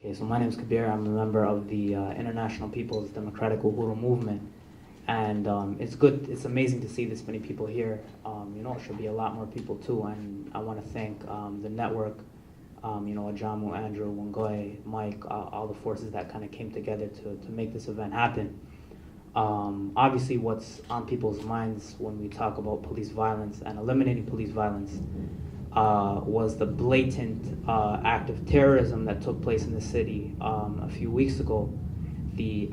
Okay, so my name is Kabir. I'm a member of the International People's Democratic Uhuru Movement, and it's good. It's amazing to see this many people here. It should be a lot more people too. And I want to thank the network. Ajamu, Andrew, Wangoy, Mike, all the forces that kind of came together to make this event happen. Obviously, what's on people's minds when we talk about police violence and eliminating police violence was the blatant act of terrorism that took place in the city a few weeks ago. The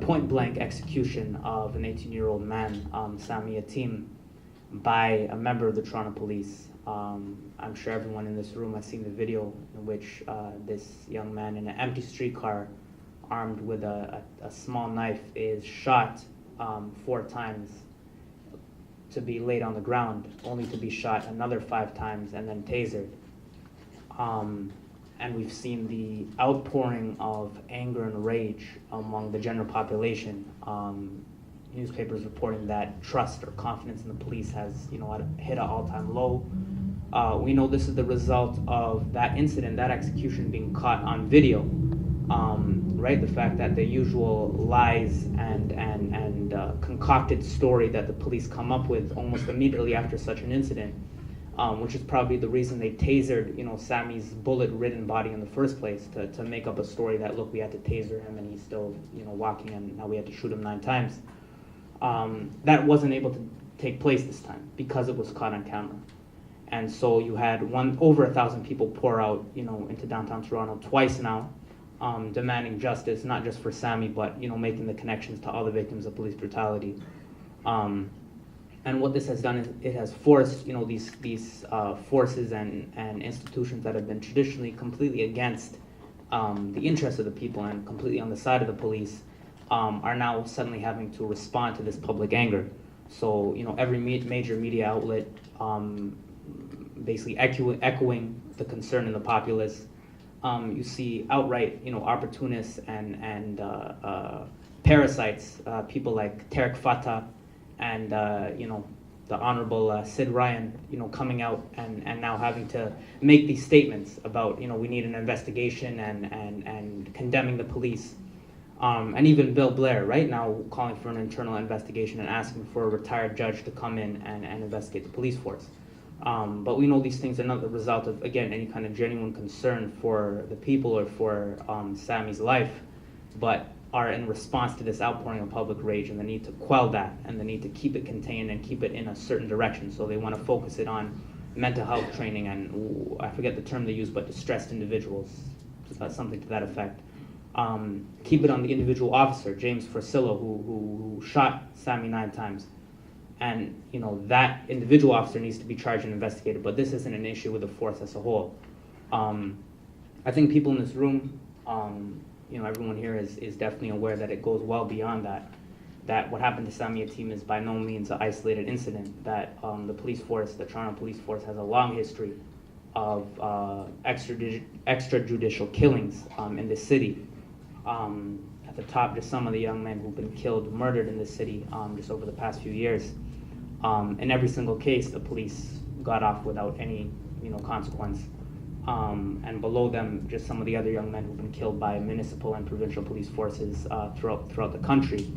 point-blank execution of an 18-year-old man, Sami Yatim, by a member of the Toronto Police. I'm sure everyone in this room has seen the video in which this young man in an empty streetcar, armed with a small knife, is shot 4 times to be laid on the ground, only to be shot another 5 times and then tasered. And we've seen the outpouring of anger and rage among the general population. Newspapers reporting that trust or confidence in the police has, hit an all-time low. We know this is the result of that incident, that execution being caught on video. Right, the fact that the usual lies and concocted story that the police come up with almost immediately after such an incident, which is probably the reason they tasered, Sami's bullet-ridden body in the first place, to make up a story that, look, we had to taser him and he's still, walking, and now we had to shoot him 9 times. That wasn't able to take place this time because it was caught on camera. And so you had over 1,000 people pour out, into downtown Toronto twice now, demanding justice, not just for Sami, but making the connections to all the victims of police brutality. And what this has done is it has forced these forces and institutions that have been traditionally completely against the interests of the people and completely on the side of the police are now suddenly having to respond to this public anger. So every major media outlet basically echoing the concern in the populace. You see outright, opportunists and parasites, people like Tarek Fatah and, the Honorable Sid Ryan, coming out and now having to make these statements about, we need an investigation and condemning the police. And even Bill Blair right now calling for an internal investigation and asking for a retired judge to come in and investigate the police force. But we know these things are not the result of, again, any kind of genuine concern for the people or for Sami's life, but are in response to this outpouring of public rage and the need to quell that and the need to keep it contained and keep it in a certain direction. So they want to focus it on mental health training and, I forget the term they use, but distressed individuals, something to that effect. Keep it on the individual officer, James Forcillo, who shot Sami 9 times. And that individual officer needs to be charged and investigated, but this isn't an issue with the force as a whole. I think people in this room, everyone here is definitely aware that it goes well beyond that. That what happened to Sami Yatim is by no means an isolated incident. That the police force, the Toronto Police Force, has a long history of extrajudicial killings in this city. At the top, just some of the young men who've been killed, murdered in this city just over the past few years. In every single case, the police got off without any, consequence. And below them, just some of the other young men who've been killed by municipal and provincial police forces throughout the country.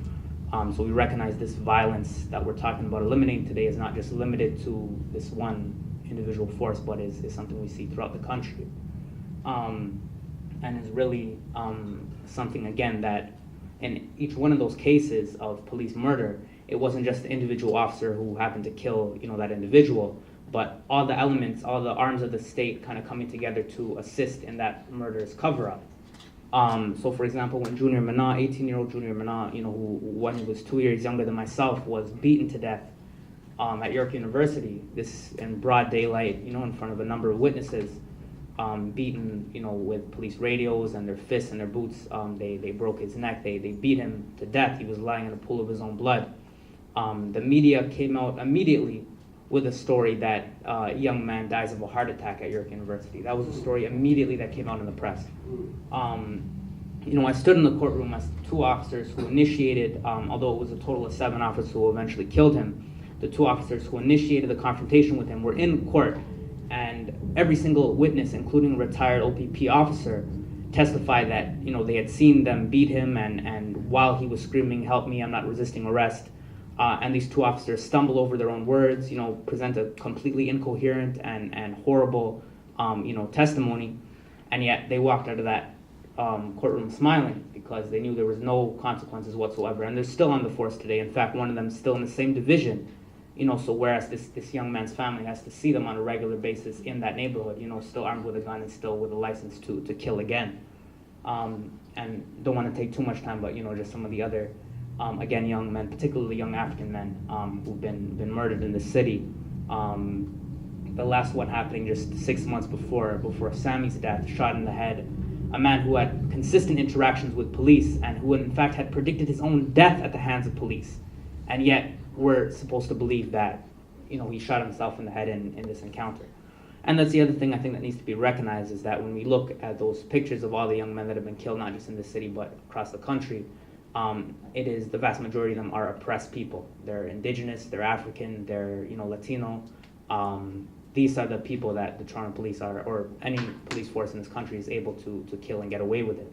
So we recognize this violence that we're talking about eliminating today is not just limited to this one individual force, but is something we see throughout the country. And is really something, again, that in each one of those cases of police murder, it wasn't just the individual officer who happened to kill, that individual, but all the elements, all the arms of the state kind of coming together to assist in that murder's cover-up. So for example, when Junior Mana, 18-year-old Junior Mana, who when he was 2 years younger than myself, was beaten to death at York University, this in broad daylight, in front of a number of witnesses, beaten, with police radios and their fists and their boots. They broke his neck. They beat him to death. He was lying in a pool of his own blood. The media came out immediately with a story that a young man dies of a heart attack at York University. That was a story immediately that came out in the press. I stood in the courtroom as 2 officers who initiated, although it was a total of 7 officers who eventually killed him, the 2 officers who initiated the confrontation with him were in court, and every single witness, including a retired OPP officer, testified that, you know, they had seen them beat him, and while he was screaming, "Help me, I'm not resisting arrest," and these two officers stumble over their own words, you know, present a completely incoherent and horrible, you know, testimony, and yet they walked out of that courtroom smiling because they knew there was no consequences whatsoever, and they're still on the force today. In fact, one of them is still in the same division, you know, so whereas this young man's family has to see them on a regular basis in that neighborhood, you know, still armed with a gun and still with a license to kill again. And don't want to take too much time, but, you know, just some of the other, again, young men, particularly young African men, who've been murdered in the city. The last one happening just 6 months before Sammy's death, shot in the head, a man who had consistent interactions with police and who in fact had predicted his own death at the hands of police. And yet we're supposed to believe that, you know, he shot himself in the head in this encounter. And that's the other thing I think that needs to be recognized, is that when we look at those pictures of all the young men that have been killed, not just in the city but across the country, it is the vast majority of them are oppressed people. They're indigenous, they're African, they're, you know, Latino. These are the people that the Toronto police are, or any police force in this country, is able to kill and get away with it.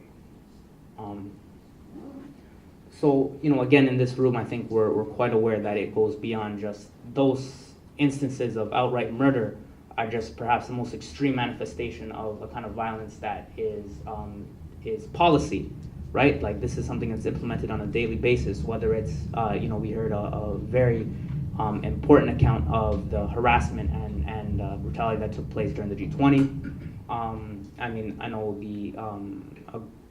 So, you know, again, in this room, I think we're quite aware that it goes beyond just those instances of outright murder are just perhaps the most extreme manifestation of a kind of violence that is policy, right? Like, this is something that's implemented on a daily basis, whether it's, you know, we heard a very important account of the harassment and brutality that took place during the G20. I mean, I know the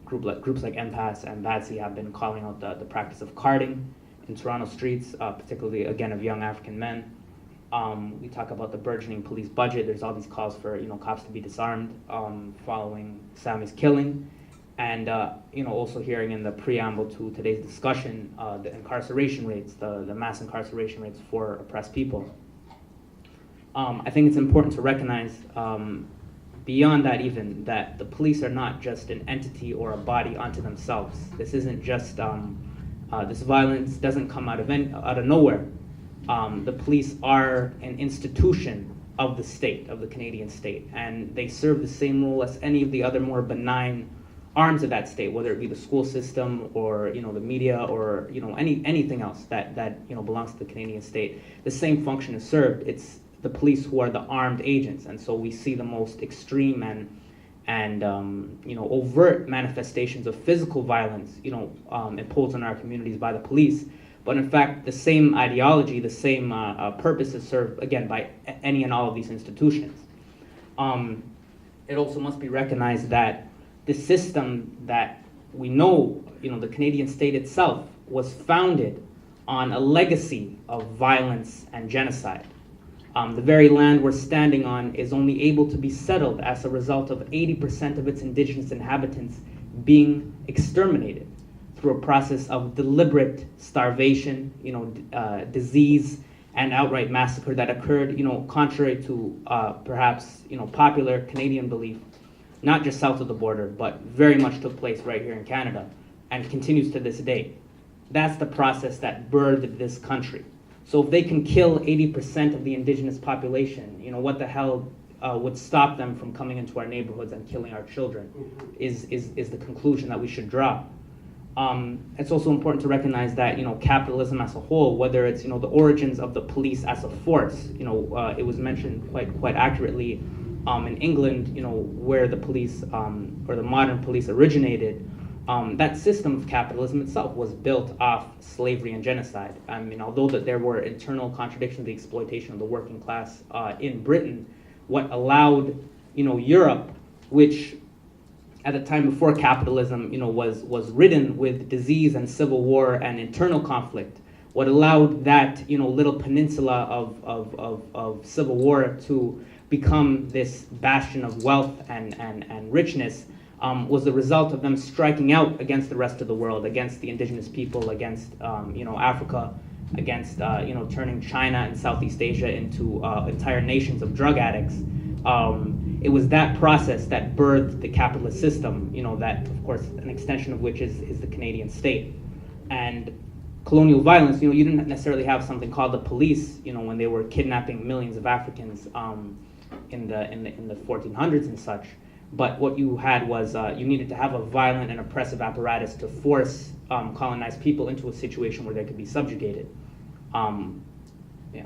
groups like MPAS and BATSI have been calling out the practice of carding in Toronto streets, particularly, again, of young African men. We talk about the burgeoning police budget. There's all these calls for, you know, cops to be disarmed following Sammy's killing. And, you know, also hearing in the preamble to today's discussion, the incarceration rates, the mass incarceration rates for oppressed people. I think it's important to recognize, beyond that even, that the police are not just an entity or a body unto themselves. This isn't just, this violence doesn't come out of nowhere. The police are an institution of the state, of the Canadian state, and they serve the same role as any of the other more benign arms of that state, whether it be the school system or, you know, the media or, you know, anything else that you know, belongs to the Canadian state. The same function is served. It's the police who are the armed agents, and so we see the most extreme and you know, overt manifestations of physical violence, you know, imposed on our communities by the police. But in fact, the same ideology, the same purpose is served, again, by any and all of these institutions. It also must be recognized that the system that we know, you know, the Canadian state itself, was founded on a legacy of violence and genocide. The very land we're standing on is only able to be settled as a result of 80% of its indigenous inhabitants being exterminated through a process of deliberate starvation, you know, disease, and outright massacre that occurred, you know, contrary to perhaps, you know, popular Canadian belief, not just south of the border, but very much took place right here in Canada and continues to this day. That's the process that birthed this country. So if they can kill 80% of the indigenous population, you know, what the hell would stop them from coming into our neighborhoods and killing our children is the conclusion that we should draw. It's also important to recognize that, you know, capitalism as a whole, whether it's, you know, the origins of the police as a force, you know, it was mentioned quite accurately in England, you know, where the police or the modern police originated. That system of capitalism itself was built off slavery and genocide. I mean, although that there were internal contradictions, the exploitation of the working class in Britain, what allowed, you know, Europe, which at the time before capitalism, you know, was ridden with disease and civil war and internal conflict, what allowed that, you know, little peninsula of civil war to become this bastion of wealth and richness, was the result of them striking out against the rest of the world, against the indigenous people, against you know, Africa, against you know, turning China and Southeast Asia into entire nations of drug addicts. It was that process that birthed the capitalist system, you know, that, of course, an extension of which is the Canadian state. And colonial violence, you know, you didn't necessarily have something called the police, you know, when they were kidnapping millions of Africans in the 1400s and such. But what you had was you needed to have a violent and oppressive apparatus to force colonized people into a situation where they could be subjugated. Yeah.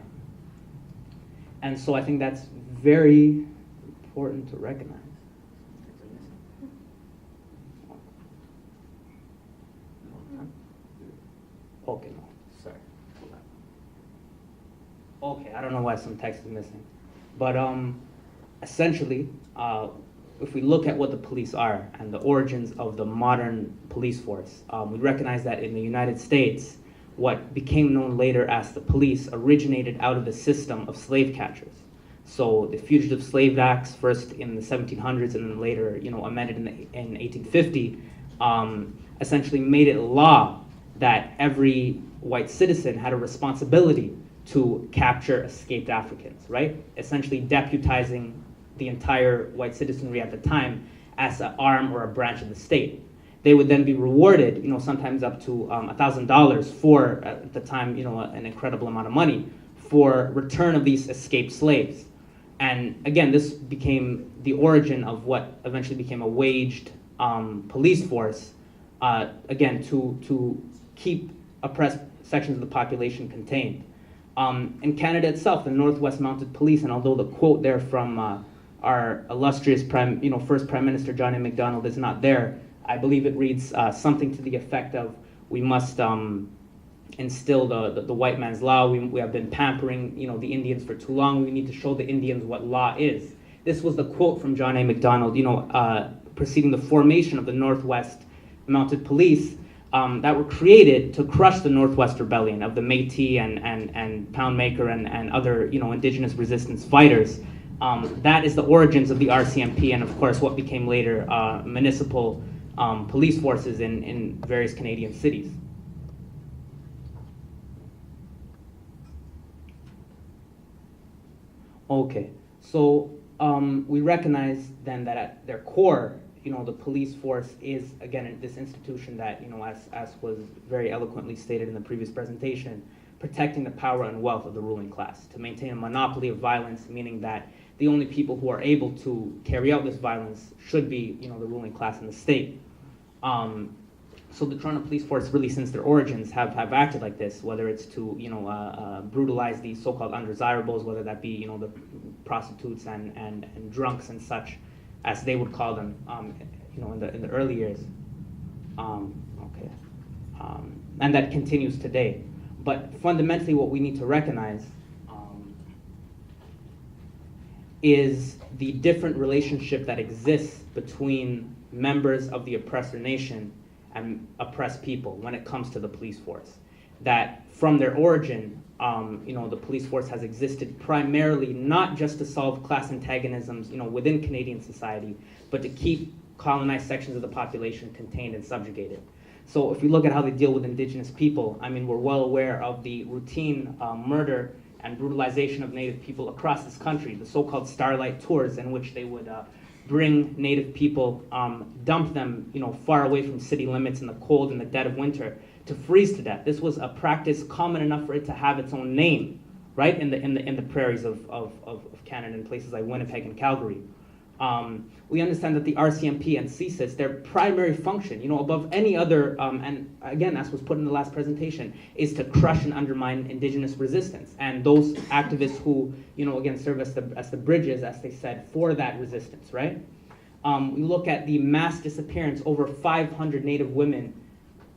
And so I think that's very important to recognize. Okay, no, sorry. Okay, I don't know why some text is missing. But essentially, if we look at what the police are and the origins of the modern police force, we recognize that in the United States, what became known later as the police originated out of the system of slave catchers. So the Fugitive Slave Acts, first in the 1700s and then later, amended in 1850, essentially made it law that every white citizen had a responsibility to capture escaped Africans, right? Essentially deputizing the entire white citizenry at the time as an arm or a branch of the state. They would then be rewarded, sometimes up to $1,000 for, at the time, an incredible amount of money for return of these escaped slaves. And again, this became the origin of what eventually became a waged police force, again, to keep oppressed sections of the population contained. In Canada itself, the Northwest Mounted Police, and although the quote there from our illustrious first Prime Minister John A. Macdonald is not there, I believe it reads something to the effect of, we must instill the white man's law. We have been pampering the Indians for too long. We need to show the Indians what law is. This was the quote from John A. Macdonald, preceding the formation of the Northwest Mounted Police that were created to crush the Northwest Rebellion of the Métis and Poundmaker and other indigenous resistance fighters. That is the origins of the RCMP and of course what became later municipal police forces in various Canadian cities. Okay, so we recognize then that at their core, the police force is, again, this institution that, as was very eloquently stated in the previous presentation, protecting the power and wealth of the ruling class, to maintain a monopoly of violence, meaning that the only people who are able to carry out this violence should be, the ruling class in the state. So the Toronto Police Force, really since their origins, have acted like this, whether it's to, brutalize these so-called undesirables, whether that be, the prostitutes and drunks and such, as they would call them, in the early years. And that continues today. But fundamentally, what we need to recognize is the different relationship that exists between members of the oppressor nation and oppressed people when it comes to the police force. That from their origin, the police force has existed primarily not just to solve class antagonisms, within Canadian society, but to keep colonized sections of the population contained and subjugated. So if we look at how they deal with Indigenous people, we're well aware of the routine murder and brutalization of Native people across this country, the so-called Starlight Tours, in which they would bring Native people, dump them, far away from city limits in the cold in the dead of winter, to freeze to death. This was a practice common enough for it to have its own name, right, in the prairies of Canada, in places like Winnipeg and Calgary. We understand that the RCMP and CSIS, their primary function, above any other, and again, as was put in the last presentation, is to crush and undermine Indigenous resistance. And those activists who, again, serve as the bridges, as they said, for that resistance, right? We look at the mass disappearance. Over 500 Native women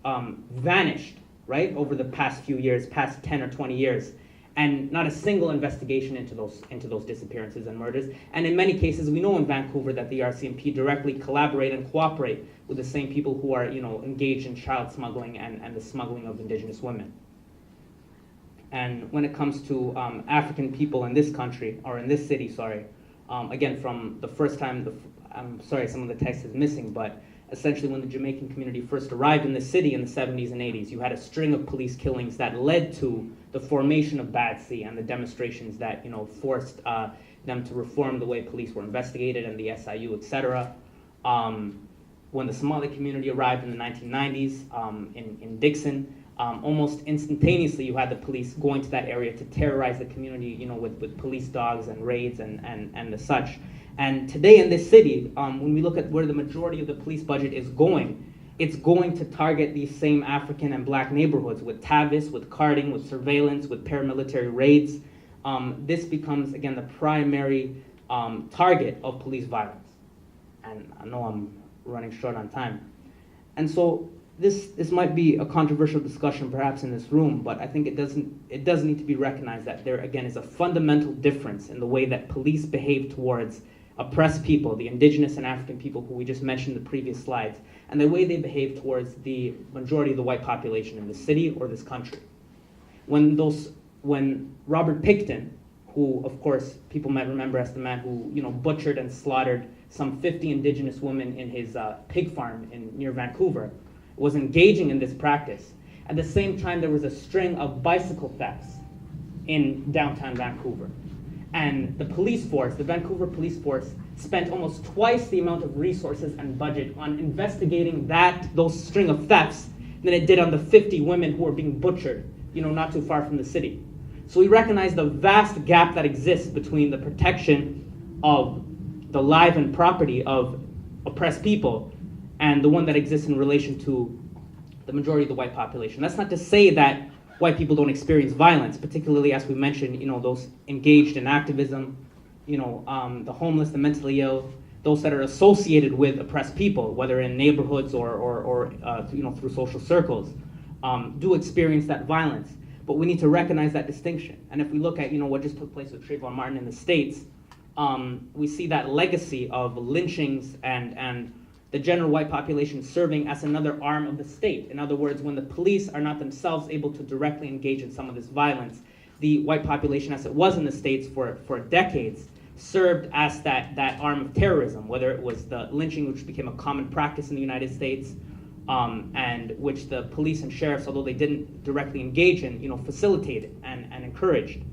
vanished, right, over the past few years, past 10 or 20 years. And not a single investigation into those disappearances and murders. And in many cases, we know in Vancouver that the RCMP directly collaborate and cooperate with the same people who are, engaged in child smuggling and the smuggling of Indigenous women. And when it comes to African people in this country, or in this city, again, from the first time, I'm sorry, some of the text is missing, but essentially when the Jamaican community first arrived in the city in the 70s and 80s, you had a string of police killings that led to the formation of BADC and the demonstrations that, forced them to reform the way police were investigated and the SIU, etc. When the Somali community arrived in the 1990s in Dixon, almost instantaneously you had the police going to that area to terrorize the community, with police dogs and raids and the such. And today in this city, when we look at where the majority of the police budget is going, it's going to target these same African and black neighborhoods with TAVIS, with carding, with surveillance, with paramilitary raids. This becomes, again, the primary target of police violence. And I know I'm running short on time. And so this might be a controversial discussion perhaps in this room, but I think it does need to be recognized that there, again, is a fundamental difference in the way that police behave towards oppressed people, the indigenous and African people who we just mentioned in the previous slides, and the way they behave towards the majority of the white population in the city or this country. When Robert Pickton, who of course people might remember as the man who butchered and slaughtered some 50 indigenous women in his pig farm near Vancouver, was engaging in this practice. At the same time, there was a string of bicycle thefts in downtown Vancouver. And the police force, the Vancouver police force, spent almost twice the amount of resources and budget on investigating those string of thefts than it did on the 50 women who were being butchered, not too far from the city. So we recognize the vast gap that exists between the protection of the life and property of oppressed people and the one that exists in relation to the majority of the white population. That's not to say that white people don't experience violence, particularly as we mentioned, those engaged in activism, the homeless, the mentally ill, those that are associated with oppressed people, whether in neighborhoods or through social circles, do experience that violence. But we need to recognize that distinction. And if we look at what just took place with Trayvon Martin in the States, we see that legacy of lynchings and the general white population serving as another arm of the state. In other words, when the police are not themselves able to directly engage in some of this violence, the white population, as it was in the States for decades, served as that arm of terrorism, whether it was the lynching, which became a common practice in the United States, and which the police and sheriffs, although they didn't directly engage in, facilitated and encouraged.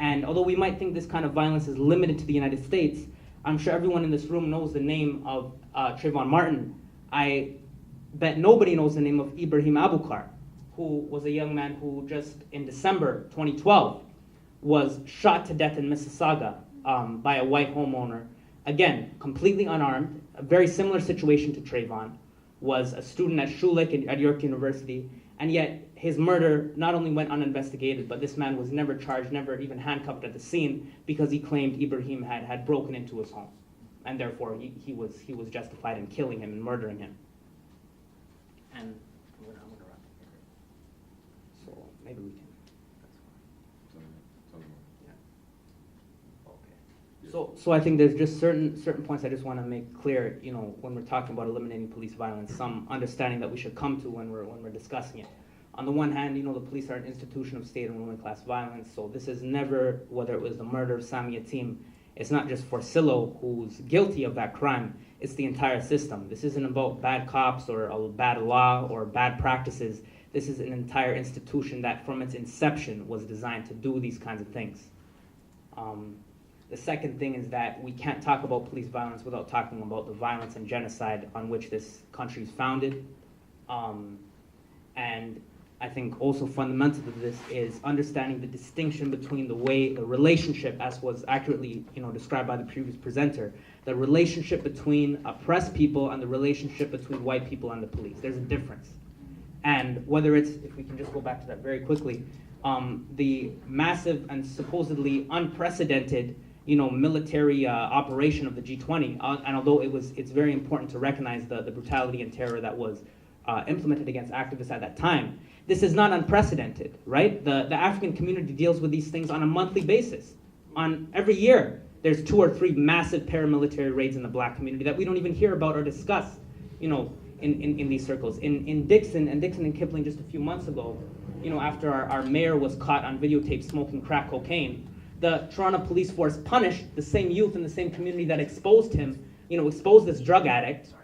And although we might think this kind of violence is limited to the United States, I'm sure everyone in this room knows the name of Trayvon Martin. I bet nobody knows the name of Ibrahim Abukar, who was a young man who just in December 2012 was shot to death in Mississauga by a white homeowner. Again, completely unarmed, a very similar situation to Trayvon, was a student at Schulich at York University, and yet his murder not only went uninvestigated, but this man was never charged, never even handcuffed at the scene, because he claimed Ibrahim had broken into his home, and therefore he was justified in killing him and murdering him. And I'm gonna wrap up here. So maybe we can. So I think there's just certain points I just want to make clear, when we're talking about eliminating police violence, some understanding that we should come to when we're discussing it. On the one hand, the police are an institution of state and ruling class violence, so this is never, whether it was the murder of Sami Yatim, it's not just Forcillo who's guilty of that crime, it's the entire system. This isn't about bad cops or a bad law or bad practices. This is an entire institution that from its inception was designed to do these kinds of things. The second thing is that we can't talk about police violence without talking about the violence and genocide on which this country is founded. And I think also fundamental to this is understanding the distinction between the relationship, as was accurately described by the previous presenter, the relationship between oppressed people and the relationship between white people and the police. There's a difference. And whether it's, if we can just go back to that very quickly, the massive and supposedly unprecedented military operation of the G20, and although it's very important to recognize the brutality and terror that was implemented against activists at that time, this is not unprecedented, right? The African community deals with these things on a monthly basis. On every year, there's 2 or 3 massive paramilitary raids in the black community that we don't even hear about or discuss, in these circles. In Dixon and Kipling just a few months ago, after our mayor was caught on videotape smoking crack cocaine, the Toronto police force punished the same youth in the same community that exposed him, exposed this drug addict,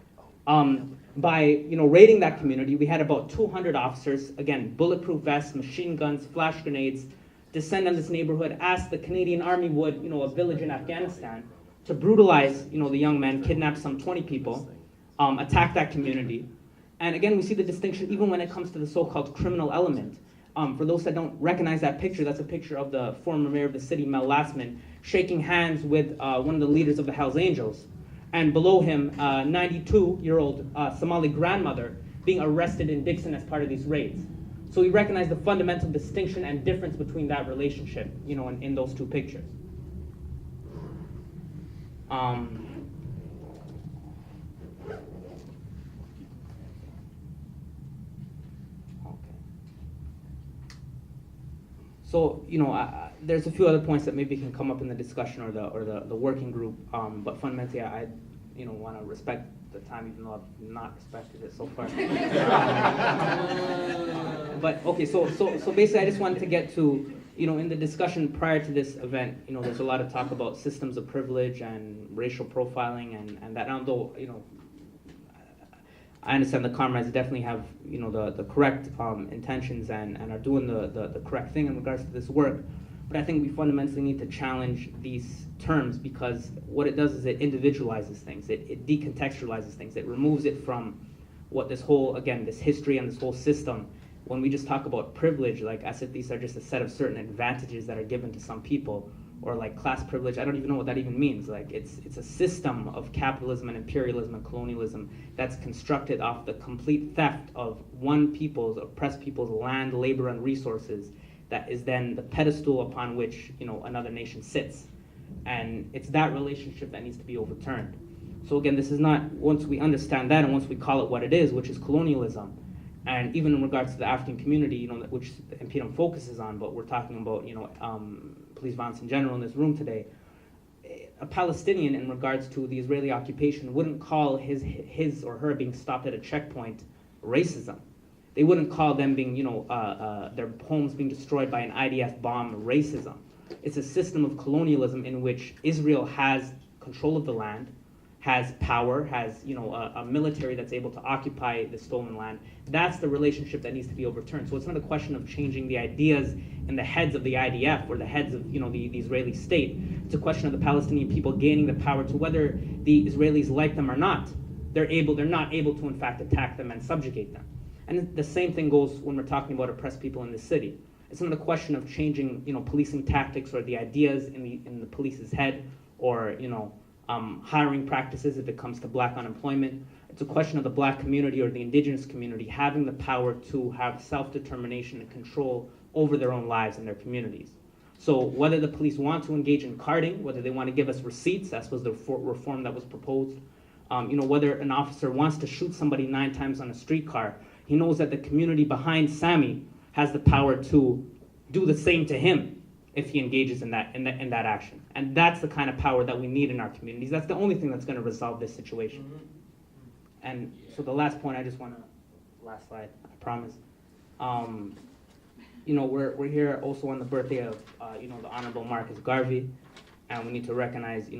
by raiding that community. We had about 200 officers, again, bulletproof vests, machine guns, flash grenades, descend on this neighborhood, as the Canadian Army would, a village in Afghanistan, to brutalize, the young men, kidnap some 20 people, attack that community. And again, we see the distinction even when it comes to the so-called criminal element. For those that don't recognize that picture, that's a picture of the former mayor of the city, Mel Lastman, shaking hands with one of the leaders of the Hells Angels. And below him, 92-year-old Somali grandmother being arrested in Dixon as part of these raids. So we recognize the fundamental distinction and difference between that relationship, in those two pictures. So, there's a few other points that maybe can come up in the discussion or the working group, but fundamentally, I want to respect the time, even though I've not respected it so far. But okay, so basically, I just wanted to get to, in the discussion prior to this event, there's a lot of talk about systems of privilege and racial profiling and that. Although, I understand the comrades definitely have, the correct intentions and are doing the correct thing in regards to this work. But I think we fundamentally need to challenge these terms, because what it does is it individualizes things. It decontextualizes things. It removes it from what this whole, again, this history and this whole system. When we just talk about privilege, like as if these are just a set of certain advantages that are given to some people, or like class privilege, I don't even know what that even means. Like it's a system of capitalism and imperialism and colonialism that's constructed off the complete theft of one people's, oppressed people's land, labor, and resources, that is then the pedestal upon which another nation sits. And it's that relationship that needs to be overturned. So again, this is not, once we understand that and once we call it what it is, which is colonialism, and even in regards to the African community, which MPDM focuses on, but we're talking about, police violence in general in this room today, a Palestinian, in regards to the Israeli occupation, wouldn't call his or her being stopped at a checkpoint racism. They wouldn't call them being, their homes being destroyed by an IDF bomb racism. It's a system of colonialism in which Israel has control of the land, has power, has a military that's able to occupy the stolen land. That's the relationship that needs to be overturned. So it's not a question of changing the ideas in the heads of the IDF or the heads of the Israeli state. It's a question of the Palestinian people gaining the power to, whether the Israelis like them or not, they're not able to in fact attack them and subjugate them. And the same thing goes when we're talking about oppressed people in the city. It's not a question of changing policing tactics or the ideas in the police's head, or hiring practices if it comes to black unemployment. It's a question of the black community or the indigenous community having the power to have self-determination and control over their own lives and their communities. So whether the police want to engage in carding, whether they want to give us receipts, as was the reform that was proposed, whether an officer wants to shoot somebody 9 times on a streetcar, he knows that the community behind Sammy has the power to do the same to him if he engages in that action. And that's the kind of power that we need in our communities. That's the only thing that's going to resolve this situation. Mm-hmm. And so the last point, last slide, I promise. We're here also on the birthday of the Honorable Marcus Garvey, and we need to recognize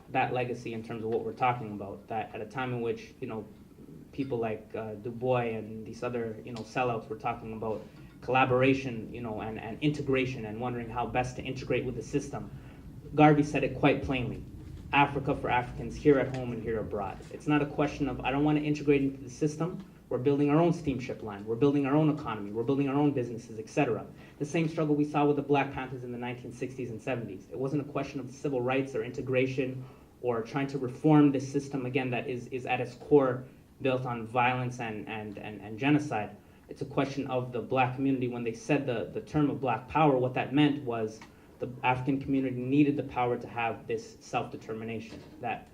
that legacy in terms of what we're talking about. That at a time in which people like Du Bois and these other sellouts were talking about collaboration, and integration, and wondering how best to integrate with the system. Garvey said it quite plainly: Africa for Africans, here at home and here abroad. It's not a question of, I don't want to integrate into the system. We're building our own steamship line. We're building our own economy. We're building our own businesses, etc. The same struggle we saw with the Black Panthers in the 1960s and 70s. It wasn't a question of civil rights or integration or trying to reform this system, again, that is at its core built on violence and genocide. It's a question of the black community. When they said the term of black power, what that meant was the African community needed the power to have this self-determination that,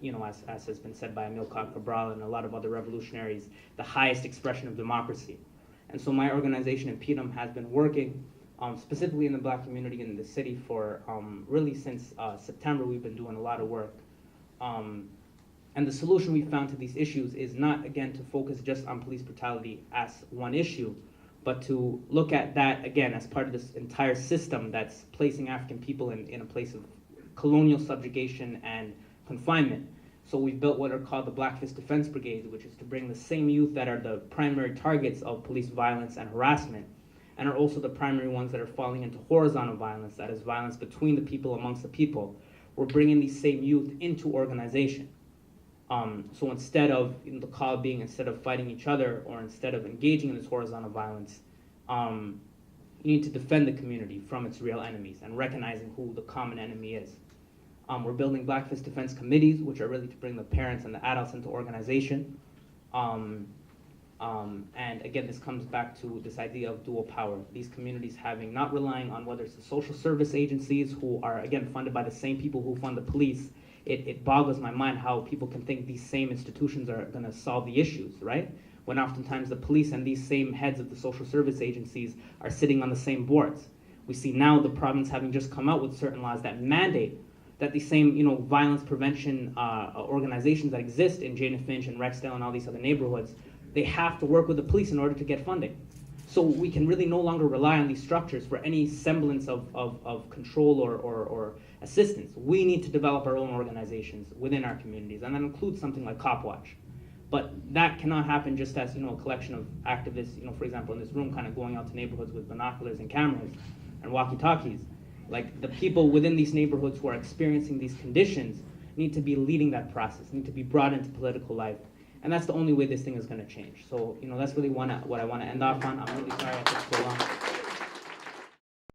as has been said by Amilcar Cabral and a lot of other revolutionaries, the highest expression of democracy. And so my organization, MPDM, has been working specifically in the black community in the city for really since September. We've been doing a lot of work. And the solution we found to these issues is not, again, to focus just on police brutality as one issue, but to look at that, again, as part of this entire system that's placing African people in a place of colonial subjugation and confinement. So we've built what are called the Black Fist Defense Brigades, which is to bring the same youth that are the primary targets of police violence and harassment, and are also the primary ones that are falling into horizontal violence, that is violence between the people, amongst the people. We're bringing these same youth into organization. So instead of the call being, instead of fighting each other or instead of engaging in this horizontal violence, You need to defend the community from its real enemies and recognizing who the common enemy is. We're building Black Fist Defense Committees, which are really to bring the parents and the adults into organization. And again, this comes back to this idea of dual power. These communities having, not relying on whether it's the social service agencies who are, again, funded by the same people who fund the police. It boggles my mind how people can think these same institutions are gonna solve the issues, right? When oftentimes the police and these same heads of the social service agencies are sitting on the same boards. We see now the province having just come out with certain laws that mandate that the same, violence prevention organizations that exist in Jane and Finch and Rexdale and all these other neighborhoods, they have to work with the police in order to get funding. So we can really no longer rely on these structures for any semblance of control or assistance. We need to develop our own organizations within our communities, and that includes something like Copwatch. But that cannot happen just as a collection of activists, for example, in this room, kind of going out to neighborhoods with binoculars and cameras and walkie-talkies. Like, the people within these neighborhoods who are experiencing these conditions need to be leading that process, need to be brought into political life. And that's the only way this thing is going to change. So, that's really what I want to end off on. I'm really sorry I took so long.